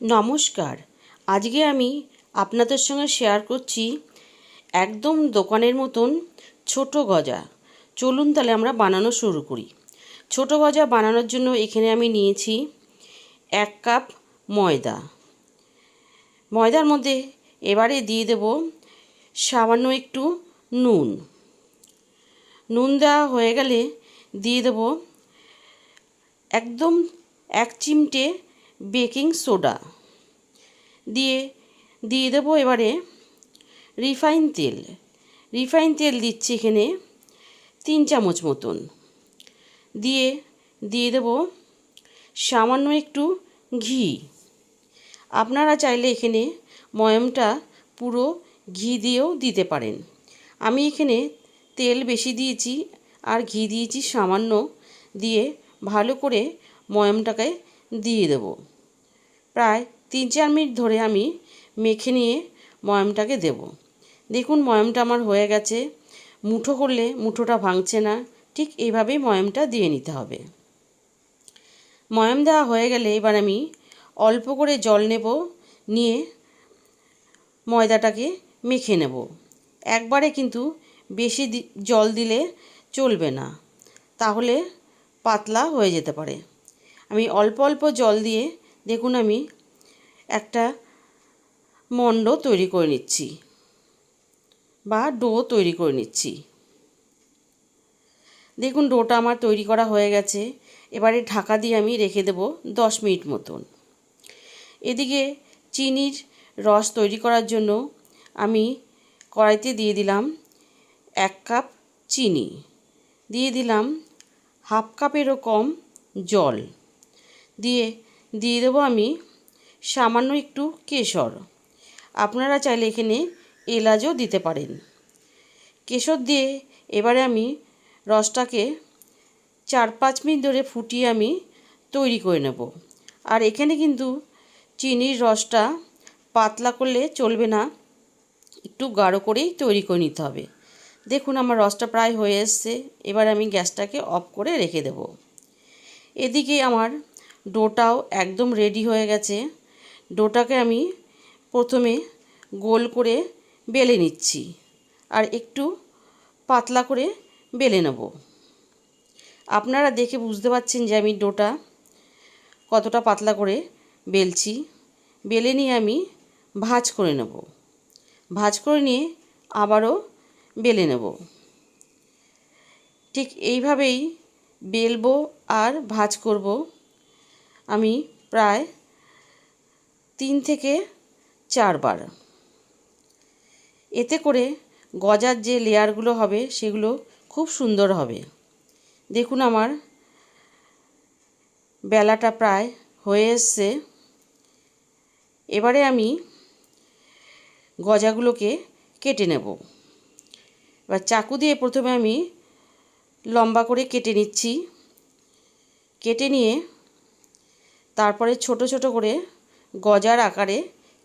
নমস্কার। আজকে আমি আপনাদের সঙ্গে শেয়ার করছি একদম দোকানের মতন ছোট গজা। চলুন তাহলে আমরা বানানো শুরু করি। ছোট গজা বানানোর জন্য এখানে আমি নিয়েছি 1 কাপ ময়দা। ময়দার মধ্যে এবারে দিয়ে দেব সামান্য একটু নুন। নুন দেওয়া হয়ে গেলে দিয়ে দেব একদম 1 চিমটে বেকিং সোডা। দিয়ে দেবো এবারে রিফাইন তেল দিচ্ছি এখানে 3 চামচ মতন। দিয়ে দেবো সামান্য একটু ঘি। আপনারা চাইলে এখানে ময়ামটা পুরো ঘি দিয়েও দিতে পারেন। আমি এখানে তেল বেশি দিয়েছি আর ঘি দিয়েছি সামান্য, দিয়ে ভালো করে ময়ামটাকে দিয়ে দেবো। প্রায় 3-4 মিনিট ধরে আমি মেখে নিয়ে ময়ামটাকে দেব। দেখুন ময়ামটা আমার হয়ে গেছে। মুঠো করলে মুঠোটা ভাঙছে না, ঠিক এইভাবেই ময়ামটা দিয়ে নিতে হবে। ময়াম দেওয়া হয়ে গেলে এবার আমি অল্প করে জল নেব, নিয়ে ময়দাটাকে মেখে নেব। একবারে কিন্তু বেশি জল দিলে চলবে না, তাহলে পাতলা হয়ে যেতে পারে। আমি অল্প অল্প জল দিয়ে দেখুন আমি একটা মণ্ড তৈরি করে নিচ্ছি বা ডো তৈরি করে নিচ্ছি। দেখুন ডোটা আমার তৈরি করা হয়ে গেছে। এবারে ঢাকা দিয়ে আমি রেখে দেব 10 মিনিট মতন। এদিকে চিনির রস তৈরি করার জন্য আমি কড়াইতে দিয়ে দিলাম 1 কাপ চিনি, দিয়ে দিলাম 1/2 কাপেরও কম জল, দিয়ে দেবো আমি সামান্য একটু কেশর। আপনারা চাইলে এখানে এলাচও দিতে পারেন। কেশর দিয়ে এবারে আমি রসটাকে 4-5 মিনিট ধরে ফুটিয়ে আমি তৈরি করে নেব। আর এখানে কিন্তু চিনির রসটা পাতলা করলে চলবে না, একটু গাঢ় করেই তৈরি করে নিতে হবে। দেখুন আমার রসটা প্রায় হয়ে এসছে। এবার আমি গ্যাসটাকে অফ করে রেখে দেব। এদিকে আমার ডোটাও একদম রেডি হয়ে গেছে। ডোটাকে আমি প্রথমে গোল করে বেলে নিচ্ছি আর একটু পাতলা করে বেলে নেব। আপনারা দেখে বুঝতে পারছেন যে আমি ডোটা কতটা পাতলা করে বেলছি। বেলে নিয়ে আমি ভাঁজ করে নেব। ভাঁজ করে নিয়ে আবারও বেলে নেব। ঠিক এইভাবেই বেলবো আর ভাঁজ করব আমি প্রায় 3 থেকে 4 বার। এতে করে গজার যে লেয়ারগুলো হবে সেগুলো খুব সুন্দর হবে। দেখুন আমার বেলাটা প্রায় হয়ে এসছে। এবারে আমি গজাগুলোকে কেটে নেব। এবার চাকু দিয়ে প্রথমে আমি লম্বা করে কেটে নিচ্ছি। কেটে নিয়ে তারপরে ছোট ছোট করে গজার আকারে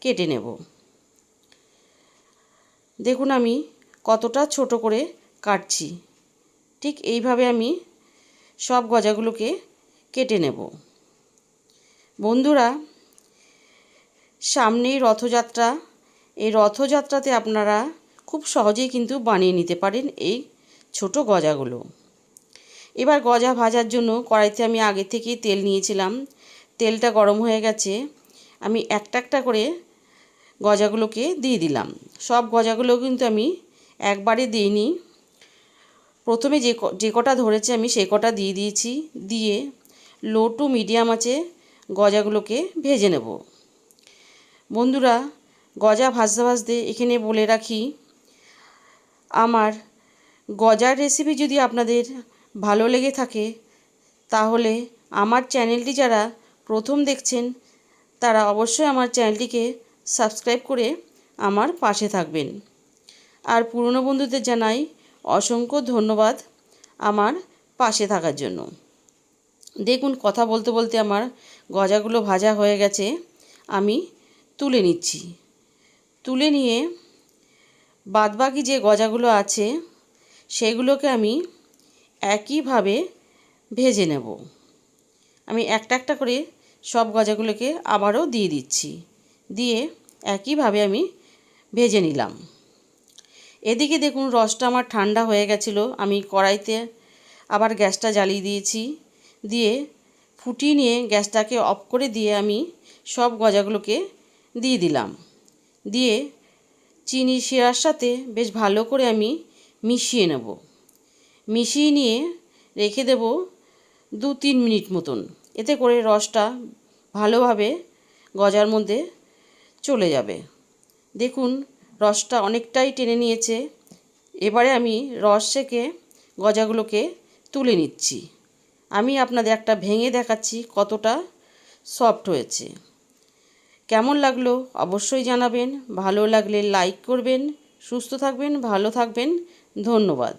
কেটে নেব। দেখুন আমি কতটা ছোট করে কাটছি। ঠিক এইভাবে আমি সব গজাগুলোকে কেটে নেব। বন্ধুরা, সামনেই রথযাত্রা। এই রথযাত্রাতে আপনারা খুব সহজেই কিন্তু বানিয়ে নিতে পারেন এই ছোট গজাগুলো। এবার গজা ভাজার জন্য কড়াইতে আমি আগে থেকেই তেল নিয়েছিলাম। তেলটা গরম হয়ে গেছে। আমি একটা একটা করে গজাগুলোকে দিয়ে দিলাম। সব গজাগুলো কিন্তু আমি একবারে দিইনি। প্রথমে যে কটা ধরেছে আমি সেই কটা দিয়ে দিয়েছি। দিয়ে লো টু মিডিয়াম আঁচে গজাগুলোকে ভেজে নেব। বন্ধুরা, গজা ভাজতে ভাজতে এখানে বলে রাখি, আমার গজার রেসিপি যদি আপনাদের ভালো লেগে থাকে তাহলে আমার চ্যানেলটি যারা প্রথম দেখছেন তারা অবশ্যই আমার চ্যানেলটিকে সাবস্ক্রাইব করে আমার পাশে থাকবেন। আর পুরনো বন্ধুদের জানাই অসংখ্য ধন্যবাদ আমার পাশে থাকার জন্য। দেখুন কথা বলতে বলতে আমার গজাগুলো ভাজা হয়ে গেছে। আমি তুলে নিচ্ছি। তুলে নিয়ে বাদবাকি যে গজাগুলো আছে সেগুলোকে আমি একইভাবে ভেজে নেব। আমি একটা একটা করে সব গজাগুলোকে আবারও দিয়ে দিচ্ছি, দিয়ে একইভাবে আমি ভেজে নিলাম। এদিকে দেখুন রসটা আমার ঠান্ডা হয়ে গেছিলো। আমি কড়াইতে আবার গ্যাসটা জ্বালিয়ে দিয়েছি, দিয়ে ফুটিয়ে নিয়ে গ্যাসটাকে অফ করে দিয়ে আমি সব গজাগুলোকে দিয়ে দিলাম। দিয়ে চিনি শিরার সাথে বেশ ভালো করে আমি মিশিয়ে নেব। মিশিয়ে নিয়ে রেখে দেব 2-3 মিনিট মতন। এতে করে রসটা ভালোভাবে গজার মধ্যে চলে যাবে। দেখুন রসটা অনেকটাই টেনে নিয়েছে। এবারে আমি রস সেকে গজাগুলোকে তুলে নিচ্ছি। আমি আপনাদের একটা ভেঙে দেখাচ্ছি কতটা সফট হয়েছে। কেমন লাগলো অবশ্যই জানাবেন। ভালো লাগলে লাইক করবেন। সুস্থ থাকবেন, ভালো থাকবেন। ধন্যবাদ।